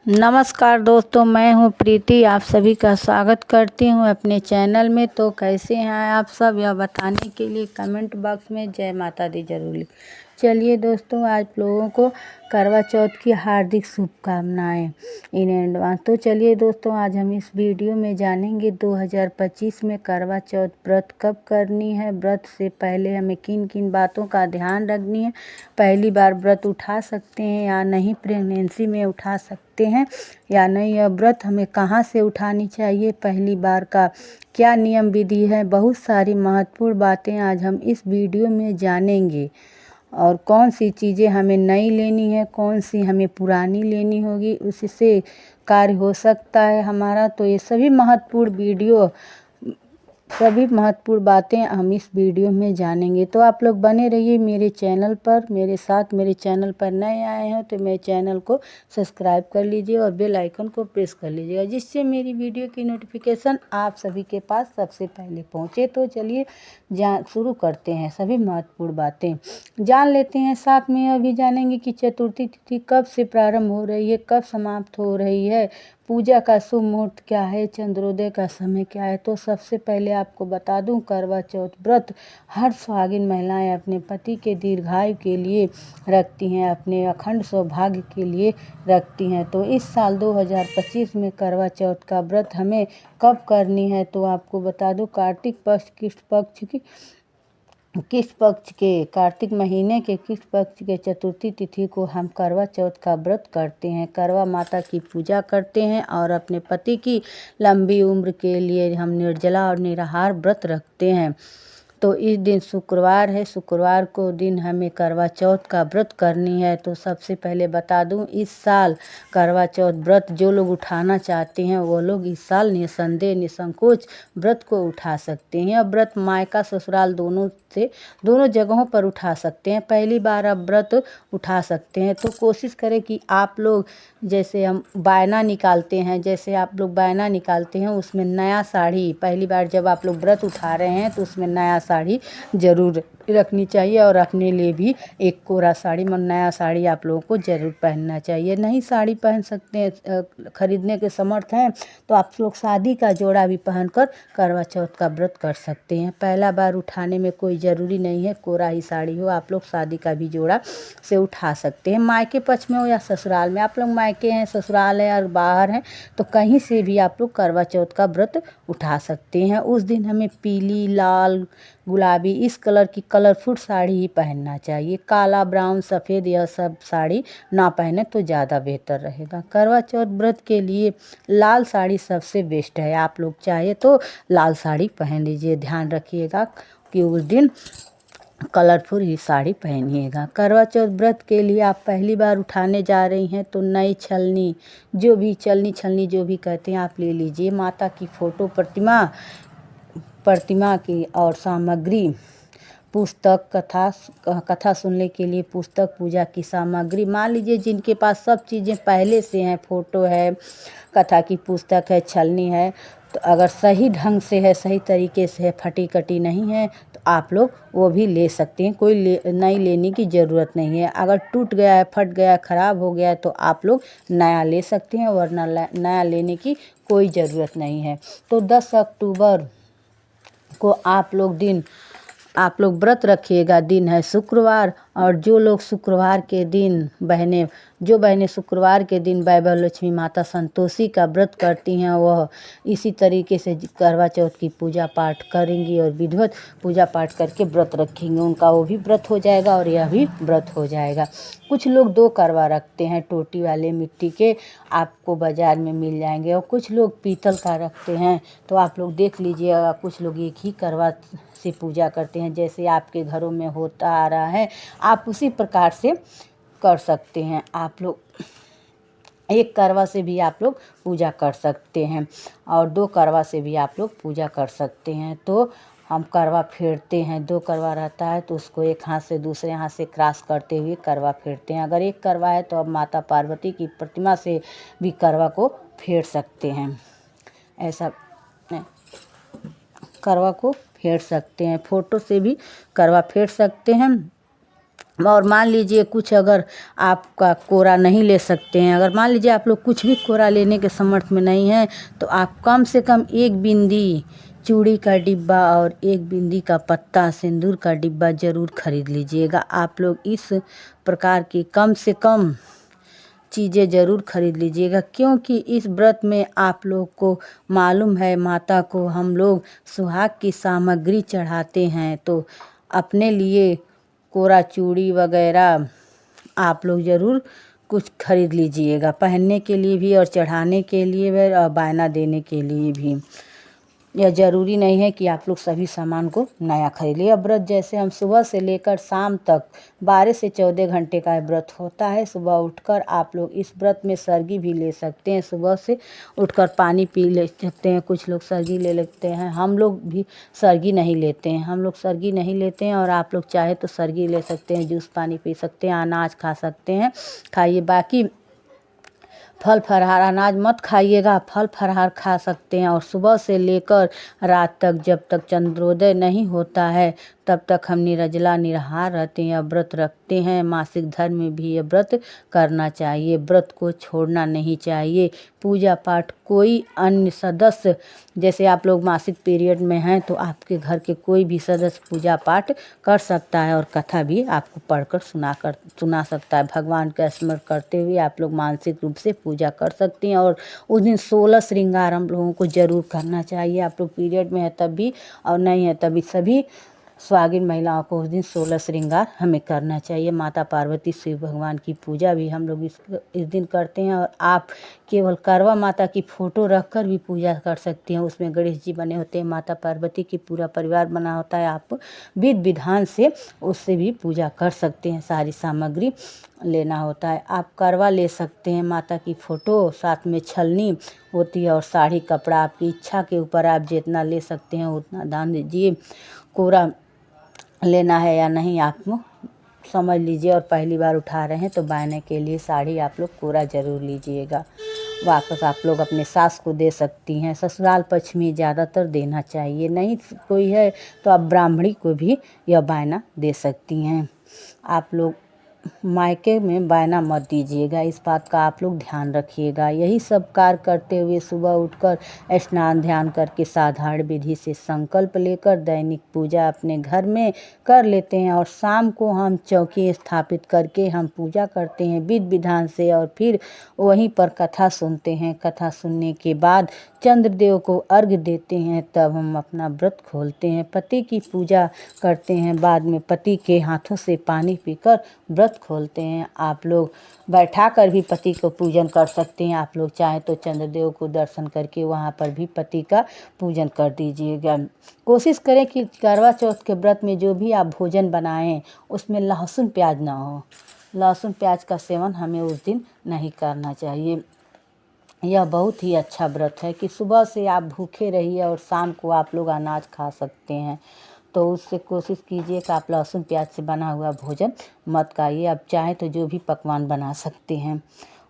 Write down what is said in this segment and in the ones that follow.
नमस्कार दोस्तों, मैं हूं प्रीति। आप सभी का स्वागत करती हूं अपने चैनल में। तो कैसे हैं आप सब, यह बताने के लिए कमेंट बॉक्स में जय माता दी जरूर लिख। चलिए दोस्तों, आप लोगों को करवा चौथ की हार्दिक शुभकामनाएं इन एडवांस। तो चलिए दोस्तों, आज हम इस वीडियो में जानेंगे 2025 में करवा चौथ व्रत कब करनी है। व्रत से पहले हमें किन किन बातों का ध्यान रखनी है। पहली बार व्रत उठा सकते हैं या नहीं, प्रेगनेंसी में उठा सकते हैं या नहीं, यह व्रत हमें कहाँ से उठानी चाहिए, पहली बार का क्या नियम विधि है। बहुत सारी महत्वपूर्ण बातें आज हम इस वीडियो में जानेंगे। और कौन सी चीज़ें हमें नई लेनी है, कौन सी हमें पुरानी लेनी होगी, उससे कार्य हो सकता है हमारा। तो ये सभी महत्वपूर्ण बातें हम इस वीडियो में जानेंगे। तो आप लोग बने रहिए मेरे चैनल पर मेरे साथ। मेरे चैनल पर नए आए हैं तो मेरे चैनल को सब्सक्राइब कर लीजिए और बेल आइकन को प्रेस कर लीजिएगा, जिससे मेरी वीडियो की नोटिफिकेशन आप सभी के पास सबसे पहले पहुंचे। तो चलिए शुरू करते हैं। सभी महत्वपूर्ण बातें जान लेते हैं। साथ में यह भी जानेंगे कि चतुर्थी तिथि कब से प्रारंभ हो रही है, कब समाप्त हो रही है, पूजा का शुभ मुहूर्त क्या है, चंद्रोदय का समय क्या है। तो सबसे पहले आपको बता दूं, करवा चौथ व्रत हर सुहागिन महिलाएं अपने पति के दीर्घायु के लिए रखती हैं, अपने अखंड सौभाग्य के लिए रखती हैं। तो इस साल 2025 में करवा चौथ का व्रत हमें कब करनी है, तो आपको बता दूं, कार्तिक महीने के किस पक्ष के चतुर्थी तिथि को हम करवा चौथ का व्रत करते हैं। करवा माता की पूजा करते हैं और अपने पति की लंबी उम्र के लिए हम निर्जला और निराहार व्रत रखते हैं। तो इस दिन शुक्रवार है, शुक्रवार को दिन हमें करवा चौथ का व्रत करनी है। तो सबसे पहले बता दूं, इस साल करवा चौथ व्रत जो लोग उठाना चाहते हैं वो लोग इस साल निसंदेह निसंकोच व्रत को उठा सकते हैं। अब व्रत मायका ससुराल दोनों जगहों पर उठा सकते हैं। पहली बार अब व्रत उठा सकते हैं तो कोशिश करें कि आप लोग, जैसे हम बायना निकालते हैं, उसमें नया साड़ी, पहली बार जब आप लोग व्रत उठा रहे हैं तो उसमें नया साड़ी जरूर रखनी चाहिए। और अपने लिए भी एक कोरा साड़ी, नया साड़ी आप लोगों को जरूर पहनना चाहिए। नई साड़ी पहन सकते हैं, खरीदने के समर्थ हैं तो आप लोग शादी का जोड़ा भी पहनकर करवा चौथ का व्रत कर सकते हैं। पहला बार उठाने में कोई ज़रूरी नहीं है कोरा ही साड़ी हो, आप लोग शादी का भी जोड़ा से उठा सकते हैं। मायके पक्ष में हो या ससुराल में, आप लोग मायके हैं, ससुराल है और बाहर हैं, तो कहीं से भी आप लोग करवा चौथ का व्रत उठा सकते हैं। उस दिन हमें पीली, लाल, गुलाबी इस कलर की कलरफुल साड़ी ही पहनना चाहिए। काला, ब्राउन, सफ़ेद यह सब साड़ी ना पहने तो ज़्यादा बेहतर रहेगा। करवा चौथ व्रत के लिए लाल साड़ी सबसे बेस्ट है। आप लोग चाहे तो लाल साड़ी पहन लीजिए। ध्यान रखिएगा कि उस दिन कलरफुल ही साड़ी पहनिएगा। करवा चौथ व्रत के लिए आप पहली बार उठाने जा रही हैं तो नई छलनी, छलनी जो भी कहते हैं, आप ले लीजिए। माता की फोटो, प्रतिमा की और सामग्री, पुस्तक, कथा सुनने के लिए पुस्तक, पूजा की सामग्री। मान लीजिए जिनके पास सब चीज़ें पहले से हैं, फोटो है, कथा की पुस्तक है, छलनी है, तो अगर सही ढंग से है, सही तरीके से है, फटी कटी नहीं है, तो आप लोग वो भी ले सकते हैं। कोई नई लेने की ज़रूरत नहीं है। अगर टूट गया है, फट गया है, ख़राब हो गया है तो आप लोग नया ले सकते हैं, वरना नया लेने की कोई ज़रूरत नहीं है। तो 10 अक्टूबर को आप लोग व्रत रखिएगा। दिन है शुक्रवार, और जो बहनें शुक्रवार के दिन वैभव लक्ष्मी माता संतोषी का व्रत करती हैं, वह इसी तरीके से करवा चौथ की पूजा पाठ करेंगी और विधिवत पूजा पाठ करके व्रत रखेंगे। उनका वो भी व्रत हो जाएगा और यह भी व्रत हो जाएगा। कुछ लोग 2 करवा रखते हैं, टोटी वाले मिट्टी के, आपको बाज़ार में मिल जाएंगे, और कुछ लोग पीतल का रखते हैं। तो आप लोग देख लीजिएगा, कुछ लोग एक ही करवा से पूजा करते हैं। जैसे आपके घरों में होता आ रहा है, आप उसी प्रकार से कर सकते हैं। आप लोग एक करवा से भी आप लोग पूजा कर सकते हैं और 2 करवा से भी आप लोग पूजा कर सकते हैं। तो हम करवा फेरते हैं, 2 करवा रहता है तो उसको एक हाथ से दूसरे हाथ से क्रॉस करते हुए करवा फेरते हैं। अगर एक करवा है तो अब माता पार्वती की प्रतिमा से भी करवा को फेर सकते हैं। ऐसा करवा को फेर सकते हैं। फोटो से भी करवा फेर सकते हैं। और मान लीजिए कुछ अगर आपका कोरा नहीं ले सकते हैं, अगर मान लीजिए आप लोग कुछ भी कोरा लेने के समर्थ में नहीं हैं, तो आप कम से कम एक बिंदी चूड़ी का डिब्बा और एक बिंदी का पत्ता सिंदूर का डिब्बा ज़रूर खरीद लीजिएगा। आप लोग इस प्रकार की कम से कम चीज़ें ज़रूर खरीद लीजिएगा, क्योंकि इस व्रत में आप लोग को मालूम है माता को हम लोग सुहाग की सामग्री चढ़ाते हैं, तो अपने लिए कोरा चूड़ी वगैरह आप लोग ज़रूर कुछ खरीद लीजिएगा, पहनने के लिए भी और चढ़ाने के लिए भी और बायना देने के लिए भी। यह ज़रूरी नहीं है कि आप लोग सभी सामान को नया खरीदिए। यह व्रत जैसे हम सुबह से लेकर शाम तक 12 से 14 घंटे का व्रत होता है। सुबह उठकर आप लोग इस व्रत में सरगी भी ले सकते हैं, सुबह से उठकर पानी पी ले सकते हैं, कुछ लोग सरगी ले लेते हैं। हम लोग भी सरगी नहीं लेते हैं, हम लोग सरगी नहीं लेते हैं, और आप लोग चाहे तो सरगी ले सकते हैं, जूस पानी पी सकते हैं, अनाज खा सकते हैं, खाइए। बाकी फल फलहार अनाज मत खाइएगा, फल फलहार खा सकते हैं। और सुबह से लेकर रात तक जब तक चंद्रोदय नहीं होता है तब तक हम निर्जला निराहार रहते हैं, व्रत रखते हैं। मासिक धर्म में भी ये व्रत करना चाहिए, व्रत को छोड़ना नहीं चाहिए। पूजा पाठ कोई अन्य सदस्य, जैसे आप लोग मासिक पीरियड में हैं तो आपके घर के कोई भी सदस्य पूजा पाठ कर सकता है, और कथा भी आपको पढ़कर सुना सकता है। भगवान का स्मरण करते हुए आप लोग मानसिक रूप से पूजा कर सकती हैं। और उस दिन 16 श्रृंगार हम लोगों को ज़रूर करना चाहिए। आप लोग पीरियड में है तब भी और नहीं है तभी सभी सुहागिन महिलाओं को उस दिन 16 श्रृंगार हमें करना चाहिए। माता पार्वती शिव भगवान की पूजा भी हम लोग इस दिन करते हैं। और आप केवल करवा माता की फ़ोटो रख कर भी पूजा कर सकती हैं, उसमें गणेश जी बने होते हैं, माता पार्वती की पूरा परिवार बना होता है। आप विधि विधान से उससे भी पूजा कर सकते हैं, सारी सामग्री लेना होता है। आप करवा ले सकते हैं, माता की फ़ोटो, साथ में छलनी होती है और साड़ी कपड़ा, आपकी इच्छा के ऊपर आप जितना ले सकते हैं उतना दान दीजिए। कोरा लेना है या नहीं आप समझ लीजिए, और पहली बार उठा रहे हैं तो बायने के लिए साड़ी आप लोग कोरा ज़रूर लीजिएगा। वापस आप लोग अपने सास को दे सकती हैं, ससुराल पक्ष में ज़्यादातर देना चाहिए, नहीं कोई है तो आप ब्राह्मणी को भी यह बायना दे सकती हैं। आप लोग मायके में बायना मत दीजिएगा, इस बात का आप लोग ध्यान रखिएगा। यही सब कार्य करते हुए सुबह उठकर स्नान ध्यान करके साधारण विधि से संकल्प लेकर दैनिक पूजा अपने घर में कर लेते हैं, और शाम को हम चौकी स्थापित करके हम पूजा करते हैं विधि विधान से, और फिर वहीं पर कथा सुनते हैं। कथा सुनने के बाद चंद्रदेव को अर्घ्य देते हैं, तब हम अपना व्रत खोलते हैं, पति की पूजा करते हैं, बाद में पति के हाथों से पानी पीकर व्रत खोलते हैं। आप लोग बैठा कर भी पति को पूजन कर सकते हैं, आप लोग चाहें तो चंद्रदेव को दर्शन करके वहाँ पर भी पति का पूजन कर दीजिएगा। कोशिश करें कि करवा चौथ के व्रत में जो भी आप भोजन बनाएं उसमें लहसुन प्याज ना हो, लहसुन प्याज का सेवन हमें उस दिन नहीं करना चाहिए। यह बहुत ही अच्छा व्रत है कि सुबह से आप भूखे रहिए और शाम को आप लोग अनाज खा सकते हैं, तो उससे कोशिश कीजिए कि आप लहसुन प्याज से बना हुआ भोजन मत खाइए। आप चाहें तो जो भी पकवान बना सकते हैं।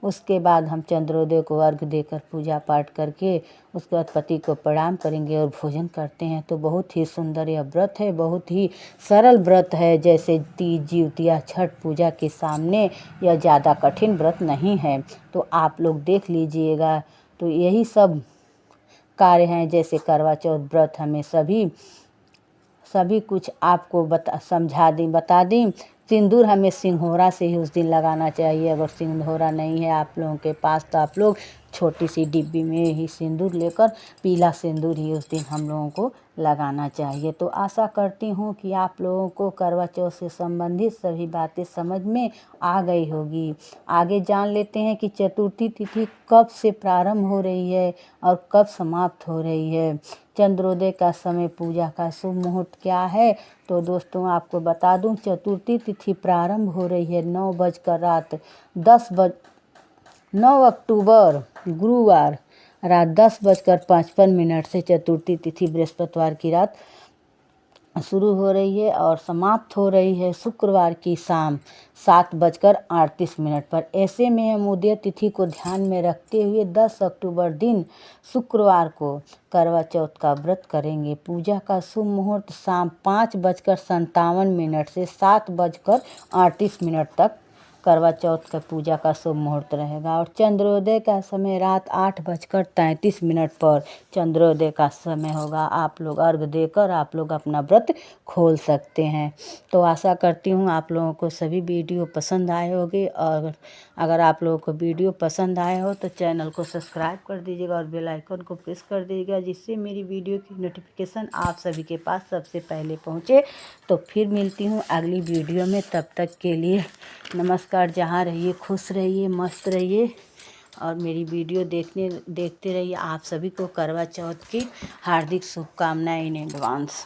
उसके बाद हम चंद्रोदय को अर्घ्य देकर पूजा पाठ करके उसके बाद पति को प्रणाम करेंगे और भोजन करते हैं। तो बहुत ही सुंदर यह व्रत है, बहुत ही सरल व्रत है। जैसे तीज जिउतिया छठ पूजा के सामने यह ज़्यादा कठिन व्रत नहीं है, तो आप लोग देख लीजिएगा। तो यही सब कार्य हैं, जैसे करवा चौथ व्रत हमें सभी कुछ आपको बता दें। सिंदूर हमें सिंघोरा से ही उस दिन लगाना चाहिए। अगर सिंघोरा नहीं है आप लोगों के पास तो आप लोग छोटी सी डिब्बी में ही सिंदूर लेकर पीला सिंदूर ही उस दिन हम लोगों को लगाना चाहिए। तो आशा करती हूँ कि आप लोगों को करवा चौथ से संबंधित सभी बातें समझ में आ गई होगी। आगे जान लेते हैं कि चतुर्थी तिथि कब से प्रारंभ हो रही है और कब समाप्त हो रही है। चंद्रोदय का समय, पूजा का शुभ मुहूर्त क्या है। तो दोस्तों आपको बता दूं, चतुर्थी तिथि प्रारंभ हो रही है 9 अक्टूबर गुरुवार रात 10:55 से चतुर्थी तिथि बृहस्पतिवार की रात शुरू हो रही है और समाप्त हो रही है शुक्रवार की शाम 7:38 पर। ऐसे में हम उदय तिथि को ध्यान में रखते हुए 10 अक्टूबर दिन शुक्रवार को करवा चौथ का व्रत करेंगे। पूजा का शुभ मुहूर्त शाम 5:57 से 7:38 तक करवा चौथ का पूजा का शुभ मुहूर्त रहेगा और चंद्रोदय का समय रात 8:33 पर चंद्रोदय का समय होगा। आप लोग अर्घ देकर आप लोग अपना व्रत खोल सकते हैं। तो आशा करती हूँ आप लोगों को सभी वीडियो पसंद आए होंगे और अगर आप लोगों को वीडियो पसंद आए हो तो चैनल को सब्सक्राइब कर दीजिएगा और बेल आइकन को प्रेस कर दीजिएगा, जिससे मेरी वीडियो की नोटिफिकेशन आप सभी के पास सबसे पहले पहुँचे। तो फिर मिलती हूँ अगली वीडियो में, तब तक के लिए नमस्कार। जहाँ रहिए खुश रहिए, मस्त रहिए और मेरी वीडियो देखते रहिए। आप सभी को करवा चौथ की हार्दिक शुभकामनाएं इन एडवांस।